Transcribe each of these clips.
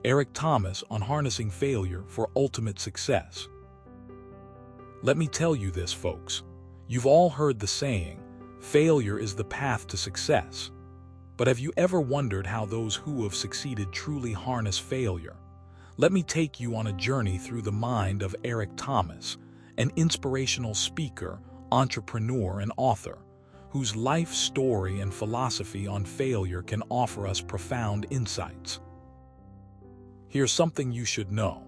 Eric Thomas on harnessing failure for ultimate success. Let me tell you this, folks. You've all heard the saying, failure is the path to success. But have you ever wondered how those who have succeeded truly harness failure? Let me take you on a journey through the mind of Eric Thomas, an inspirational speaker, entrepreneur, and author, whose life story and philosophy on failure can offer us profound insights. Here's something you should know.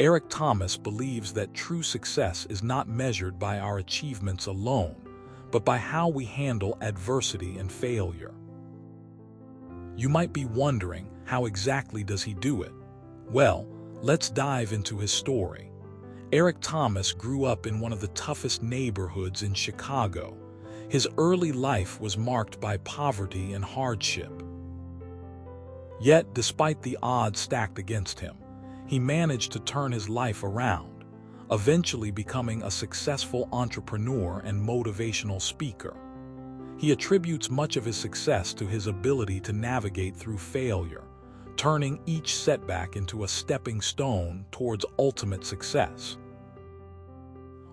Eric Thomas believes that true success is not measured by our achievements alone, but by how we handle adversity and failure. You might be wondering, how exactly does he do it? Well, let's dive into his story. Eric Thomas grew up in one of the toughest neighborhoods in Chicago. His early life was marked by poverty and hardship. Yet, despite the odds stacked against him, he managed to turn his life around, eventually becoming a successful entrepreneur and motivational speaker. He attributes much of his success to his ability to navigate through failure, turning each setback into a stepping stone towards ultimate success.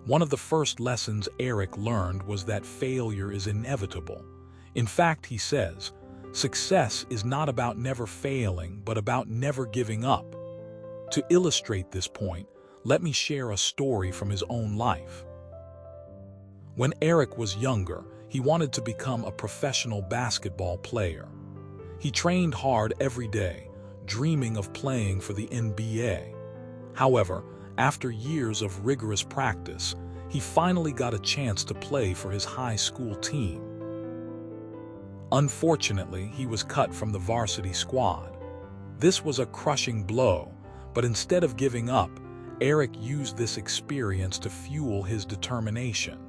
One of the first lessons Eric learned was that failure is inevitable. In fact, he says, success is not about never failing, but about never giving up. To illustrate this point, let me share a story from his own life. When Eric was younger, he wanted to become a professional basketball player. He trained hard every day, dreaming of playing for the NBA. However, after years of rigorous practice, he finally got a chance to play for his high school team. Unfortunately, he was cut from the varsity squad. This was a crushing blow, but instead of giving up, Eric used this experience to fuel his determination.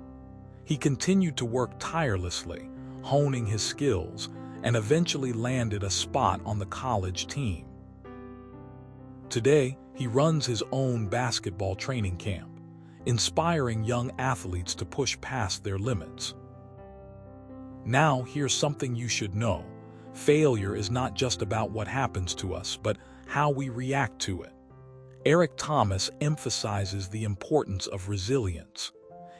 He continued to work tirelessly, honing his skills, and eventually landed a spot on the college team. Today, he runs his own basketball training camp, inspiring young athletes to push past their limits. Now, here's something you should know. Failure is not just about what happens to us, but how we react to it. Eric Thomas emphasizes the importance of resilience.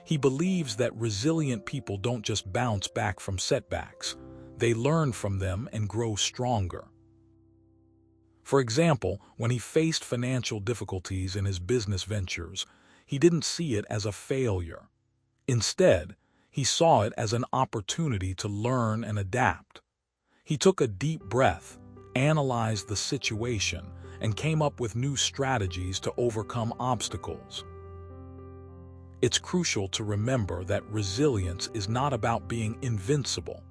He believes that resilient people don't just bounce back from setbacks, they learn from them and grow stronger. For example, when he faced financial difficulties in his business ventures, he didn't see it as a failure. Instead, he saw it as an opportunity to learn and adapt. He took a deep breath, analyzed the situation, and came up with new strategies to overcome obstacles. It's crucial to remember that resilience is not about being invincible,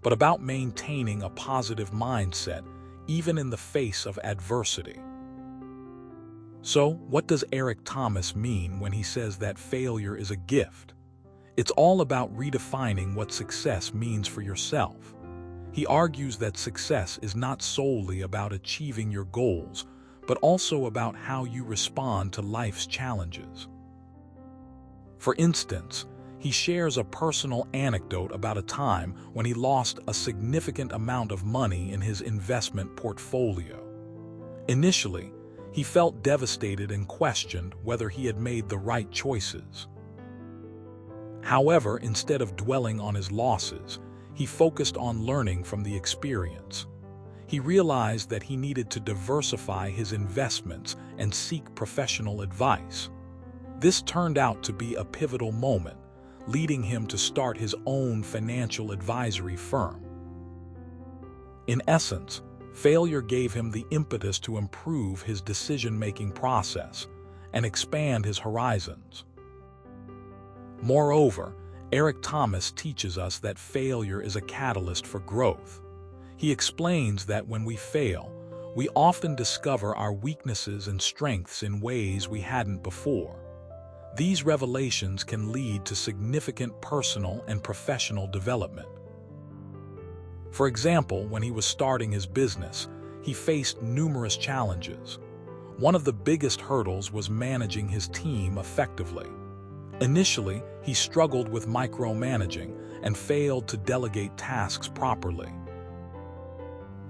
but about maintaining a positive mindset even in the face of adversity. So, what does Eric Thomas mean when he says that failure is a gift? It's all about redefining what success means for yourself. He argues that success is not solely about achieving your goals, but also about how you respond to life's challenges. For instance, he shares a personal anecdote about a time when he lost a significant amount of money in his investment portfolio. Initially, he felt devastated and questioned whether he had made the right choices. However, instead of dwelling on his losses, he focused on learning from the experience. He realized that he needed to diversify his investments and seek professional advice. This turned out to be a pivotal moment, leading him to start his own financial advisory firm. In essence, failure gave him the impetus to improve his decision-making process and expand his horizons. Moreover, Eric Thomas teaches us that failure is a catalyst for growth. He explains that when we fail, we often discover our weaknesses and strengths in ways we hadn't before. These revelations can lead to significant personal and professional development. For example, when he was starting his business, he faced numerous challenges. One of the biggest hurdles was managing his team effectively. Initially, he struggled with micromanaging and failed to delegate tasks properly.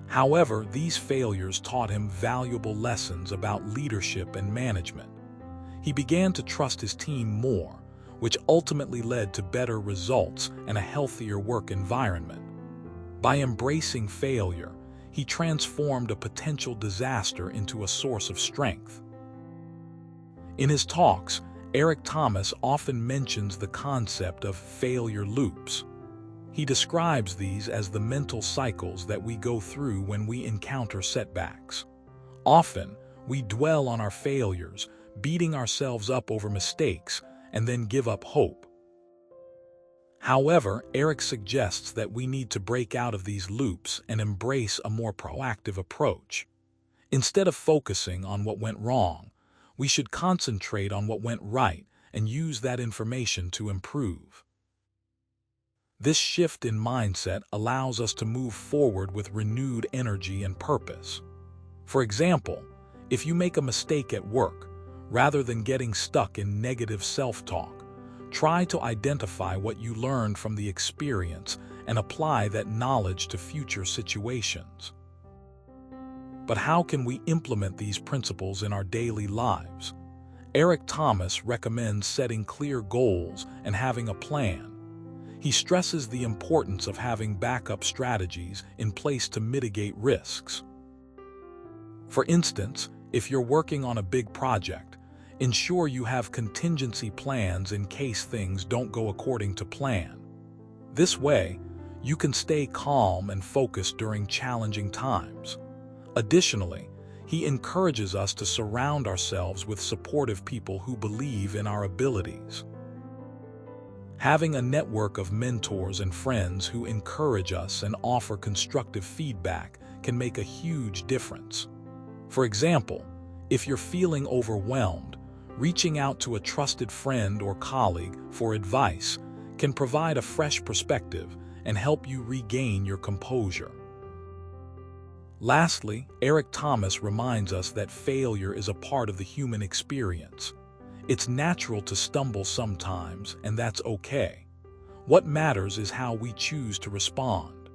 However, these failures taught him valuable lessons about leadership and management. He began to trust his team more, which ultimately led to better results and a healthier work environment. By embracing failure, he transformed a potential disaster into a source of strength. In his talks, Eric Thomas often mentions the concept of failure loops. He describes these as the mental cycles that we go through when we encounter setbacks. Often, we dwell on our failures, beating ourselves up over mistakes, and then give up hope. However, Eric suggests that we need to break out of these loops and embrace a more proactive approach. Instead of focusing on what went wrong, we should concentrate on what went right and use that information to improve. This shift in mindset allows us to move forward with renewed energy and purpose. For example, if you make a mistake at work, rather than getting stuck in negative self-talk, try to identify what you learned from the experience and apply that knowledge to future situations. But how can we implement these principles in our daily lives? Eric Thomas recommends setting clear goals and having a plan. He stresses the importance of having backup strategies in place to mitigate risks. For instance, if you're working on a big project, ensure you have contingency plans in case things don't go according to plan. This way, you can stay calm and focused during challenging times. Additionally, he encourages us to surround ourselves with supportive people who believe in our abilities. Having a network of mentors and friends who encourage us and offer constructive feedback can make a huge difference. For example, if you're feeling overwhelmed, reaching out to a trusted friend or colleague for advice can provide a fresh perspective and help you regain your composure. Lastly, Eric Thomas reminds us that failure is a part of the human experience. It's natural to stumble sometimes, and that's okay. What matters is how we choose to respond.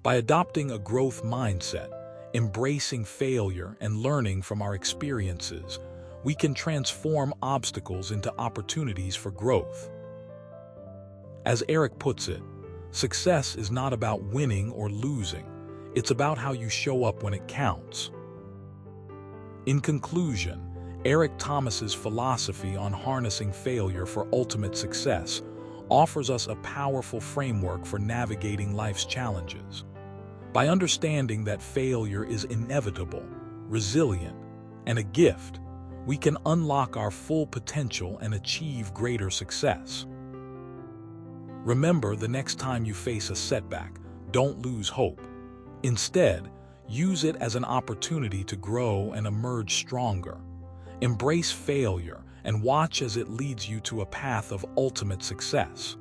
By adopting a growth mindset, embracing failure, and learning from our experiences, we can transform obstacles into opportunities for growth. As Eric puts it, success is not about winning or losing. It's about how you show up when it counts. In conclusion, Eric Thomas's philosophy on harnessing failure for ultimate success offers us a powerful framework for navigating life's challenges. By understanding that failure is inevitable, resilient, and a gift, we can unlock our full potential and achieve greater success. Remember, the next time you face a setback, don't lose hope. Instead, use it as an opportunity to grow and emerge stronger. Embrace failure and watch as it leads you to a path of ultimate success.